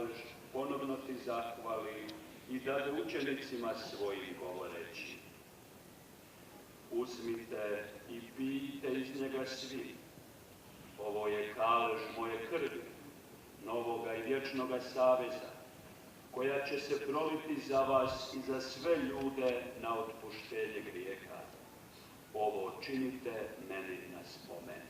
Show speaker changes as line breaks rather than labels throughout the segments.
kalež ponovno ti zahvali i dade učenicima svojim govoreći: uzmite i pijte iz njega svi. Ovo je kalež moje krvi, novoga i vječnoga saveza, koja će se proliti za vas i za sve ljude na otpuštenje grijeha. Ovo činite meni na spomen.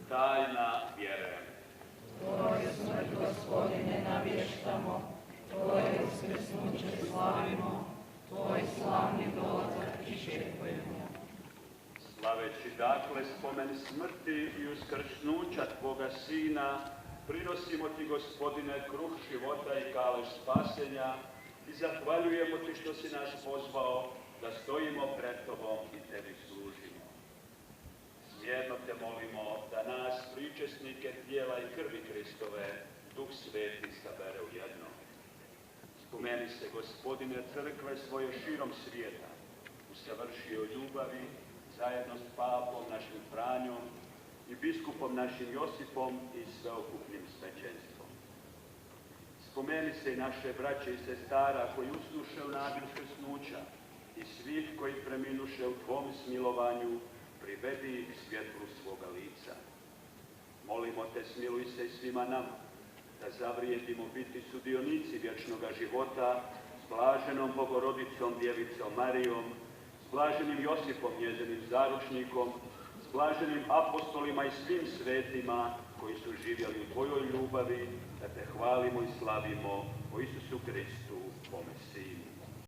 Tajna vjere.
Tvoju smrt, Gospodine, navještamo, Tvoje uskrsnuće slavimo, Tvoj slavni dolazak iščekujemo.
Slaveći dakle spomen smrti i uskrsnuća Tvoga Sina, prinosimo Ti, Gospodine, kruh života i kalež spasenja i zahvaljujemo Ti što si nas pozvao da stojimo pred Tobom i Tebi služimo. Smjerno Te molimo da nas, pričesnike tijela i krvi Kristove, Duh Sveti sabere u jedno. Spomeni se, Gospodine, crkve svoje širom svijeta, usavrši o ljubavi, zajedno s papom našim Franjom i biskupom našim Josipom i sveokupnim svećenstvom. Spomeni se i naše braće i sestara koji usnuše u nadi uskrsnuća i svih koji preminuše u Tvom smilovanju, privedi ih svjetlu svoga lica. Molimo Te, smiluj se i svima nama, da zavrijedimo biti sudionici vječnoga života s blaženom Bogorodicom Djevicom Marijom, s blaženim Josipom njezinim zaručnikom, s blaženim apostolima i svim svetima koji su živjeli u Tvojoj ljubavi, da Te hvalimo i slavimo po Isusu Kristu, Tvome Sinu.